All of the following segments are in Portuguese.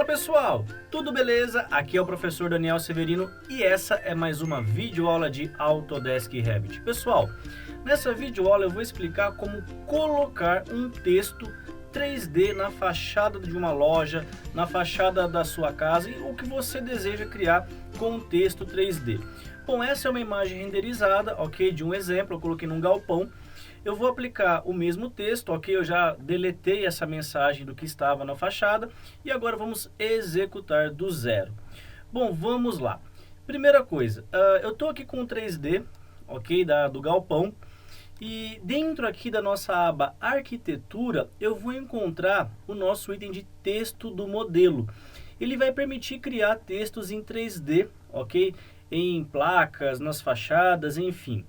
pessoal, tudo beleza? Aqui é o professor Daniel Severino e essa é mais uma videoaula de Autodesk Revit. Pessoal, nessa videoaula eu vou explicar como colocar um texto 3D na fachada de uma loja, na fachada da sua casa e o que você deseja criar com um texto 3D. Bom, essa é uma imagem renderizada, ok? De um exemplo, eu coloquei num galpão. Eu vou aplicar o mesmo texto, ok? Eu já deletei essa mensagem do que estava na fachada e agora vamos executar do zero. Bom, vamos lá. Primeira coisa, eu estou aqui com o 3D, ok? Do galpão. E dentro aqui da nossa aba arquitetura, eu vou encontrar o nosso item de texto do modelo. Ele vai permitir criar textos em 3D, ok? Em placas, nas fachadas, enfim.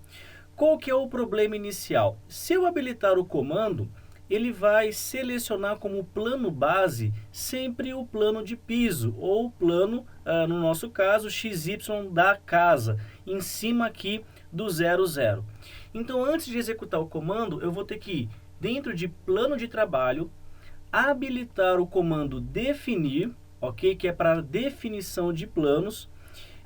Qual que é o problema inicial? Se eu habilitar o comando, ele vai selecionar como plano base sempre o plano de piso, ou o plano, no nosso caso, XY da casa, em cima aqui do 00. Então, antes de executar o comando, eu vou ter que ir dentro de plano de trabalho, habilitar o comando definir, ok? Que é para definição de planos,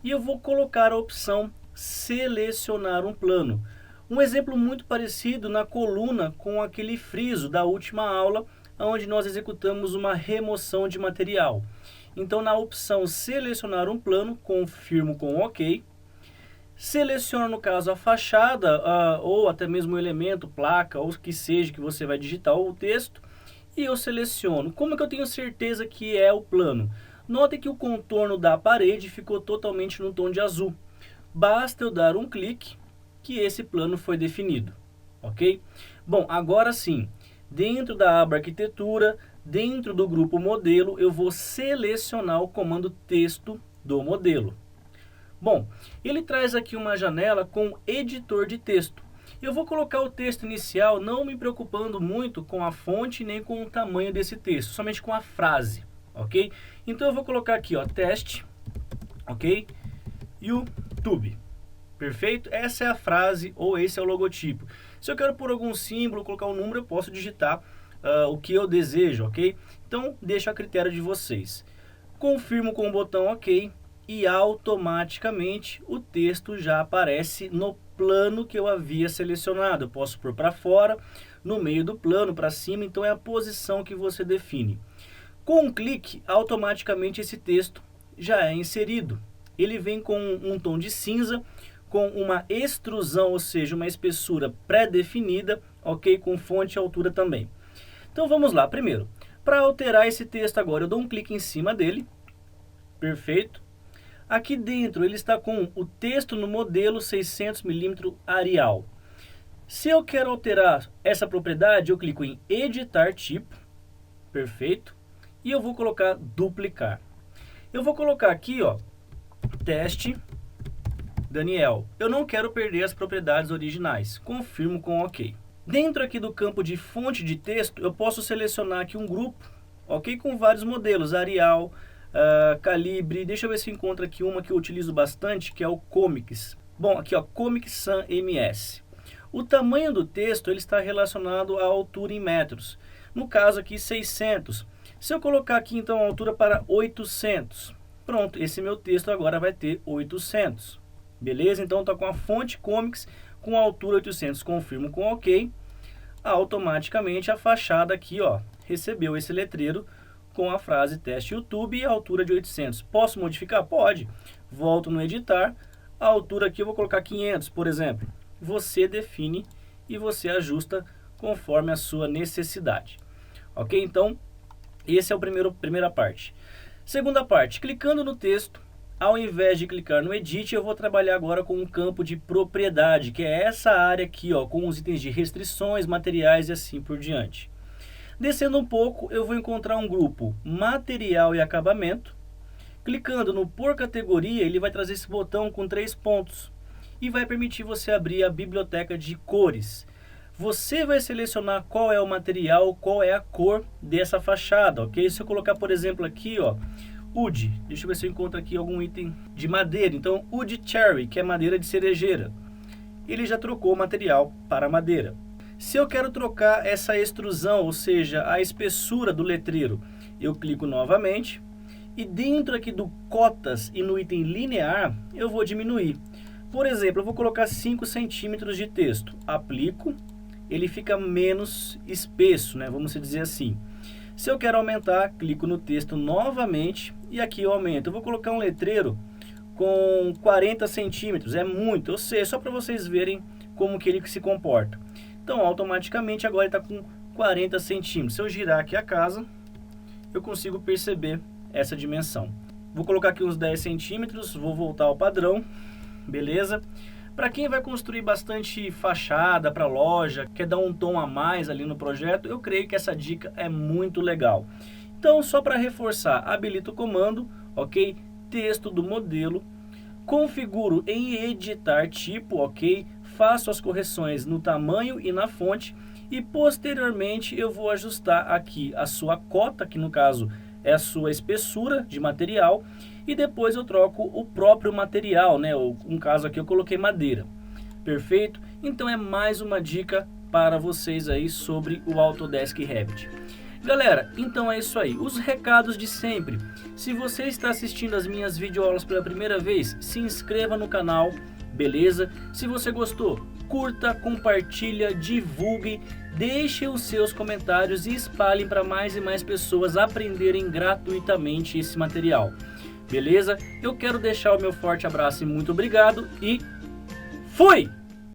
e eu vou colocar a opção selecionar um plano. Um exemplo muito parecido na coluna com aquele friso da última aula, onde nós executamos uma remoção de material. Então, na opção selecionar um plano, confirmo com OK. Seleciono, no caso, a fachada, ou até mesmo o elemento, placa, ou o que seja que você vai digitar o texto. E eu seleciono. Como que eu tenho certeza que é o plano? Notem que o contorno da parede ficou totalmente no tom de azul. Basta eu dar um clique que esse plano foi definido, ok? Bom, agora sim, dentro da aba arquitetura, dentro do grupo modelo, eu vou selecionar o comando texto do modelo. Bom, ele traz aqui uma janela com editor de texto. Eu vou colocar o texto inicial não me preocupando muito com a fonte nem com o tamanho desse texto, somente com a frase, ok? Então eu vou colocar aqui, ó, teste, ok? YouTube. Perfeito? Essa é a frase ou esse é o logotipo. Se eu quero pôr algum símbolo, colocar um número, eu posso digitar o que eu desejo, ok? Então, deixo a critério de vocês. Confirmo com o botão OK e automaticamente o texto já aparece no plano que eu havia selecionado. Eu posso pôr para fora, no meio do plano, para cima, então é a posição que você define. Com um clique, automaticamente esse texto já é inserido. Ele vem com um tom de cinza, com uma extrusão, ou seja, uma espessura pré-definida, ok? Com fonte e altura também. Então vamos lá, primeiro, para alterar esse texto agora, eu dou um clique em cima dele, perfeito. Aqui dentro ele está com o texto no modelo 600mm Arial. Se eu quero alterar essa propriedade, eu clico em editar tipo, perfeito, e eu vou colocar duplicar. Eu vou colocar aqui, ó, teste Daniel. Eu não quero perder as propriedades originais. Confirmo com OK. Dentro aqui do campo de fonte de texto, eu posso selecionar aqui um grupo, ok? Com vários modelos, Arial, Calibre. Deixa eu ver se encontra aqui uma que eu utilizo bastante, que é o Comics. Bom, aqui ó, Comic Sans MS. O tamanho do texto ele está relacionado à altura em metros. No caso aqui 600. Se eu colocar aqui então a altura para 800, pronto, esse meu texto agora vai ter 800. Beleza? Então está com a fonte Comics com a altura 800. Confirmo com OK. Automaticamente a fachada aqui, ó, recebeu esse letreiro com a frase teste YouTube e a altura de 800. Posso modificar? Pode. Volto no editar. A altura aqui eu vou colocar 500, por exemplo. Você define e você ajusta conforme a sua necessidade. Ok? Então, esse é a primeira parte. Segunda parte, clicando no texto, ao invés de clicar no Edit, eu vou trabalhar agora com um campo de propriedade, que é essa área aqui, ó, com os itens de restrições, materiais e assim por diante. Descendo um pouco, eu vou encontrar um grupo material e acabamento. Clicando no por categoria, ele vai trazer esse botão com 3 pontos e vai permitir você abrir a biblioteca de cores. Você vai selecionar qual é o material, qual é a cor dessa fachada, ok? Se eu colocar, por exemplo, aqui, ó, Wood, deixa eu ver se eu encontro aqui algum item de madeira. Então, Wood Cherry, que é madeira de cerejeira. Ele já trocou o material para madeira. Se eu quero trocar essa extrusão, ou seja, a espessura do letreiro, eu clico novamente E dentro aqui do cotas e no item linear, eu vou diminuir. Por exemplo, eu vou colocar 5 centímetros de texto. Aplico, ele fica menos espesso, né? Vamos dizer assim. Se eu quero aumentar, clico no texto novamente e aqui eu aumento. Eu vou colocar um letreiro com 40 centímetros, é muito, eu sei, só para vocês verem como que ele se comporta. Então, automaticamente agora ele está com 40 centímetros. Se eu girar aqui a casa, eu consigo perceber essa dimensão. Vou colocar aqui uns 10 centímetros, vou voltar ao padrão, beleza? Para quem vai construir bastante fachada para loja, quer dar um tom a mais ali no projeto, eu creio que essa dica é muito legal. Então, só para reforçar, habilito o comando, ok? Texto do modelo, configuro em editar tipo, ok? Faço as correções no tamanho e na fonte e posteriormente eu vou ajustar aqui a sua cota, que no caso é a sua espessura de material, e depois eu troco o próprio material, né? No caso aqui eu coloquei madeira. Perfeito? Então é mais uma dica para vocês aí sobre o Autodesk Revit. Galera, então é isso aí, os recados de sempre. Se você está assistindo as minhas videoaulas pela primeira vez, se inscreva no canal, beleza? Se você gostou, curta, compartilha, divulgue, deixe os seus comentários e espalhem para mais e mais pessoas aprenderem gratuitamente esse material. Beleza? Eu quero deixar o meu forte abraço e muito obrigado e fui!